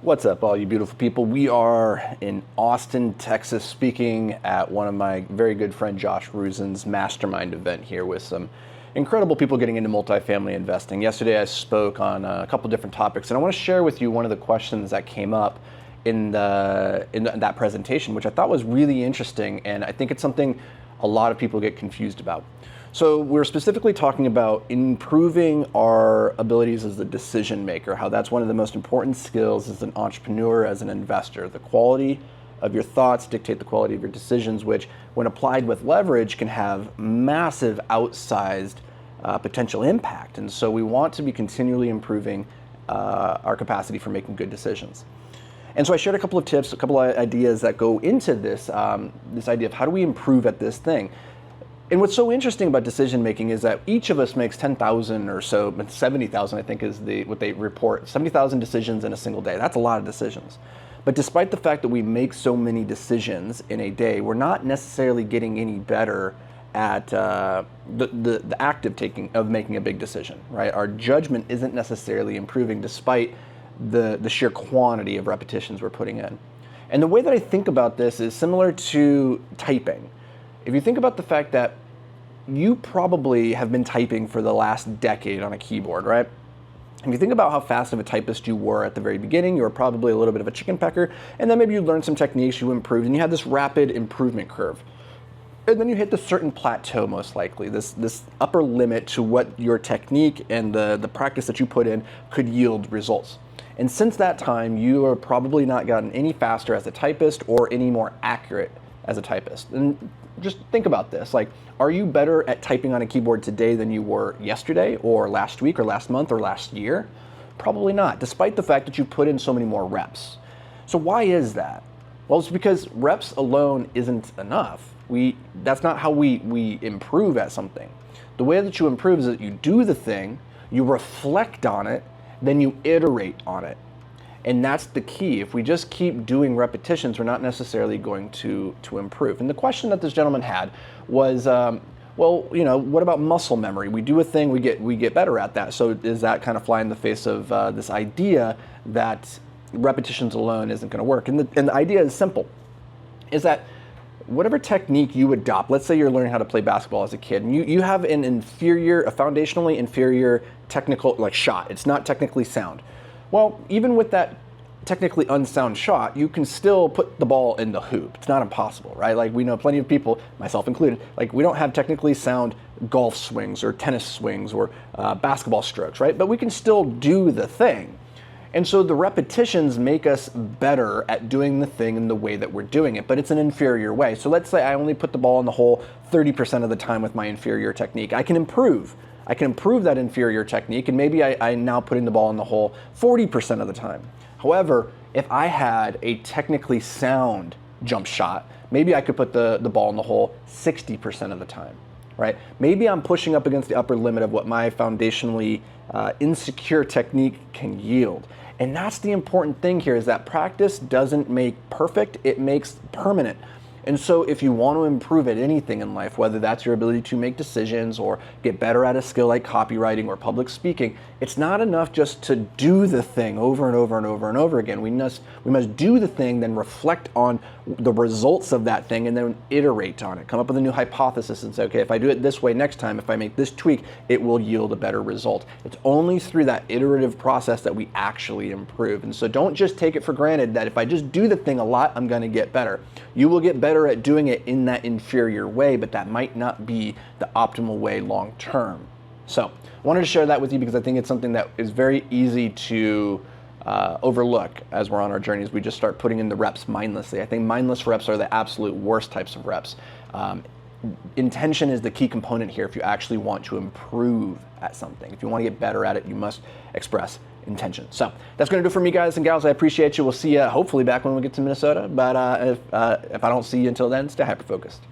What's up, all you beautiful people? We are in Austin, Texas, speaking at one of my very good friend Josh Ruzin's mastermind event here with some incredible people getting into multifamily investing. Yesterday I spoke on a couple different topics, and I want to share with you one of the questions that came up in that presentation, which I thought was really interesting, and I think it's something a lot of people get confused about. So we're specifically talking about improving our abilities as a decision maker, how that's one of the most important skills as an entrepreneur, as an investor. The quality of your thoughts dictate the quality of your decisions, which when applied with leverage can have massive outsized potential impact. And so we want to be continually improving our capacity for making good decisions. And so I shared a couple of tips, a couple of ideas that go into this, this idea of how do we improve at this thing. And what's so interesting about decision making is that each of us makes 10,000 or so, 70,000 I think is what they report, 70,000 decisions in a single day. That's a lot of decisions. But despite the fact that we make so many decisions in a day, we're not necessarily getting any better at the act of making a big decision, right? Our judgment isn't necessarily improving despite the sheer quantity of repetitions we're putting in. And the way that I think about this is similar to typing. If you think about the fact that you probably have been typing for the last decade on a keyboard, right? If you think about how fast of a typist you were at the very beginning, you were probably a little bit of a chicken pecker, and then maybe you learned some techniques, you improved, and you had this rapid improvement curve. And then you hit this certain plateau, most likely, this upper limit to what your technique and the practice that you put in could yield results. And since that time, you have probably not gotten any faster as a typist or any more accurate as a typist. And just think about this, like, are you better at typing on a keyboard today than you were yesterday or last week or last month or last year? Probably not, despite the fact that you put in so many more reps. So why is that? Well, it's because reps alone isn't enough. That's not how we improve at something. The way that you improve is that you do the thing, you reflect on it, then you iterate on it. And that's the key. If we just keep doing repetitions, we're not necessarily going to improve. And the question that this gentleman had was, well, you know, what about muscle memory? We do a thing, we get better at that. So does that kind of fly in the face of this idea that repetitions alone isn't going to work? And the idea is simple, is that whatever technique you adopt, let's say you're learning how to play basketball as a kid, and you have a foundationally inferior technical shot. It's not technically sound. Well, even with that technically unsound shot, you can still put the ball in the hoop. It's not impossible, right? Like, we know plenty of people, myself included, like, we don't have technically sound golf swings or tennis swings or basketball strokes, right? But we can still do the thing. And so the repetitions make us better at doing the thing in the way that we're doing it, but it's an inferior way. So let's say I only put the ball in the hole 30% of the time with my inferior technique. I can improve that inferior technique, and maybe I'm now putting the ball in the hole 40% of the time. However, if I had a technically sound jump shot, maybe I could put the ball in the hole 60% of the time, right? Maybe I'm pushing up against the upper limit of what my foundationally insecure technique can yield. And that's the important thing here, is that practice doesn't make perfect, it makes permanent. And so if you want to improve at anything in life, whether that's your ability to make decisions or get better at a skill like copywriting or public speaking, it's not enough just to do the thing over and over and over and over again. We must do the thing, then reflect on the results of that thing, and then iterate on it. Come up with a new hypothesis and say, okay, if I do it this way next time, if I make this tweak, it will yield a better result. It's only through that iterative process that we actually improve. And so don't just take it for granted that if I just do the thing a lot, I'm going to get better. You will get better at doing it in that inferior way, but that might not be the optimal way long term. So I wanted to share that with you because I think it's something that is very easy to overlook as we're on our journeys. We just start putting in the reps mindlessly. I think mindless reps are the absolute worst types of reps. Intention is the key component here if you actually want to improve at something. If you want to get better at it, you must express intention. So that's going to do it for me, guys and gals. I appreciate you. We'll see you hopefully back when we get to Minnesota. But if I don't see you until then, stay hyper-focused.